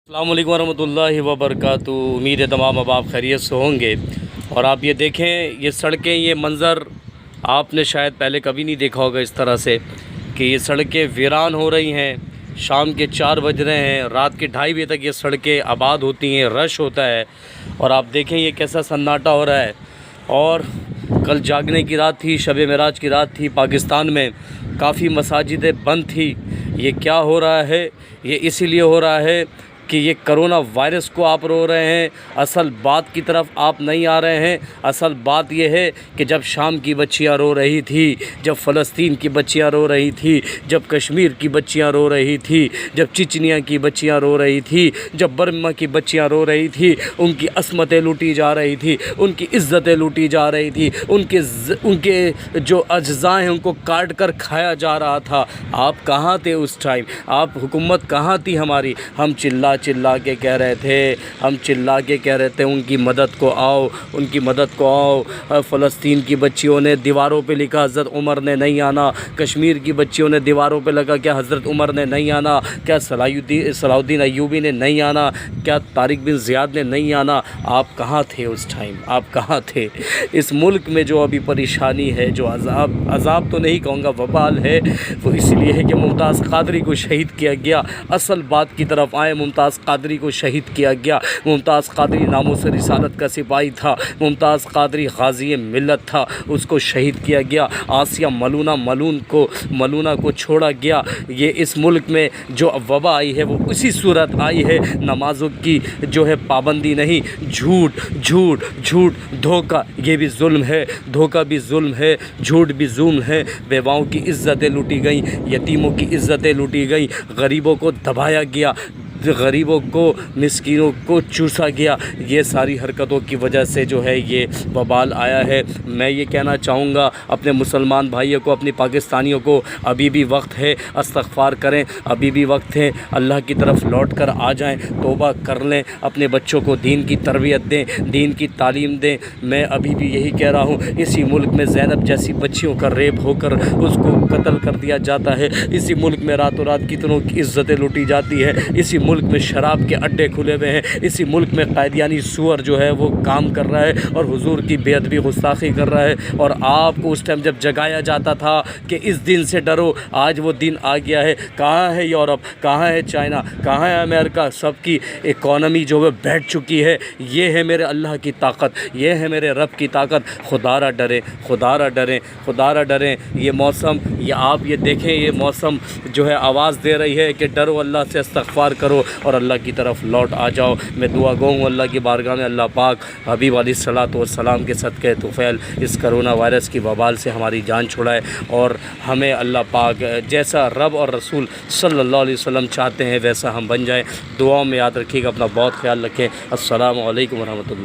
अस्सलाम वालेकुम रहमतुल्लाहि व बरकातुहू। उम्मीद है तमाम अब आप खैरियत से होंगे। और आप ये देखें, ये सड़कें, ये मंज़र आपने शायद पहले कभी नहीं देखा होगा इस तरह से कि ये सड़कें वीरान हो रही हैं। शाम के 4 बज रहे हैं, रात के 2:30 बजे तक ये सड़कें आबाद होती हैं, रश होता है। और आप देखें ये कैसा सन्नाटा हो रहा है। और कल जागने की रात थी, शब मेराज की रात थी। पाकिस्तान में काफ़ी मसाजिदें बंद थी। ये क्या हो रहा है? ये इसीलिए हो रहा है कि ये करोना वायरस को आप रो रहे हैं, असल बात की तरफ आप नहीं आ रहे हैं। असल बात ये है कि जब शाम की बच्चियां रो रही थी, जब फ़लस्तीन की बच्चियां रो रही थी, जब कश्मीर की बच्चियां रो रही थी, जब चिचनिया की बच्चियां रो रही थी, जब बर्मा की बच्चियां रो रही थी, उनकी असमतें लूटी जा रही थी, उनकी इज़्ज़तें लूटी जा रही थी, उनके जो अज्ज़ा हैं उनको काट कर खाया जा रहा था। आप कहाँ थे उस टाइम? आप हुकूमत कहाँ थी हमारी? हम चिल्ला के कह रहे थे, हम चिल्ला के कह रहे थे उनकी मदद को आओ, उनकी मदद को आओ। फ़लस्तीन की बच्चियों ने दीवारों पे लिखा हज़रत उमर ने नहीं आना। कश्मीर की बच्चियों ने दीवारों पे लगा क्या हज़रत उमर ने नहीं आना, क्या सलाहुद्दीन अय्यूबी ने नहीं आना, क्या तारिक बिन ज़ियाद ने नहीं आना। आप कहाँ थे उस टाइम? आप कहाँ थे? इस मुल्क में जो अभी परेशानी है, जो अज़ाब तो नहीं कहूँगा, वबाल है, वो इसलिए है कि मुमताज़ क़ादरी को शहीद किया गया। असल बात की तरफ आए, मुमताज़ क़ादरी को शहीद किया गया। मुमताज़ क़ादरी नामूस रिसालत का सिपाही था। मुमताज़ क़ादरी गाज़ी मिल्लत था, उसको शहीद किया गया। आसिया मलूना को छोड़ा गया। ये इस मुल्क में जो वबा आई है वो उसी सूरत आई है। नमाज़ों की जो है पाबंदी नहीं, झूठ धोखा, ये भी जुल्म है। धोखा भी जुल्म है, झूठ भी जुल्म है। बेवाओं की इज़्ज़तें लूटी गई, यतीमों की इज़्ज़तें लूटी गई, गरीबों को दबाया गया, गरीबों को, मिस्कीनों को चूसा गया। ये सारी हरकतों की वजह से जो है ये वबाल आया है। मैं ये कहना चाहूँगा अपने मुसलमान भाइयों को, अपने पाकिस्तानियों को, अभी भी वक्त है, इस्तग़फ़ार करें, अभी भी वक्त है। अल्लाह की तरफ लौट कर आ जाएं, तौबा कर लें, अपने बच्चों को दीन की तरबियत दें, दीन की तालीम दें। मैं अभी भी यही कह रहा हूँ, इसी मुल्क में ज़ैनब जैसी बच्चियों का रेप होकर उसको कत्ल कर दिया जाता है। इसी मुल्क में रातों रात कितनों की इज़्ज़तें लूटी जाती है। इसी मुल्क में शराब के अड्डे खुले हुए हैं। इसी मुल्क में कायदियानी सूअर जो है वो काम कर रहा है और हुजूर की बेअदबी गुस्ताखी कर रहा है। और आपको उस टाइम जब जगाया जाता था कि इस दिन से डरो, आज वो दिन आ गया है। कहाँ है यूरोप, कहाँ है चाइना, कहाँ है अमेरिका? सबकी इकॉनमी जो है बैठ चुकी है। ये है मेरे अल्लाह की ताकत, ये है मेरे रब की ताकत। खुदारा डरें, खुदारा डरें, खुदारा डरें। ये मौसम, ये आप ये देखें, ये मौसम जो है आवाज़ दे रही है कि डरो, अल्लाह से इस्तग़फ़ार करो और अल्लाह की तरफ लौट आ जाओ। मैं दुआ गो हूँ अल्लाह की बारगाह में, अल्लाह पाक हबीब अलैहिस्सलातु वस्सलाम के सदक़े तुफ़ैल इस करोना वायरस की वबाल से हमारी जान छुड़ाए और हमें अल्लाह पाक जैसा रब और रसूल सल्लल्लाहु अलैहि वसल्लम चाहते हैं वैसा हम बन जाएँ। दुआओं में याद रखिएगा, अपना बहुत ख्याल रखें। अस्सलामु अलैकुम व रहमतुल्लाह।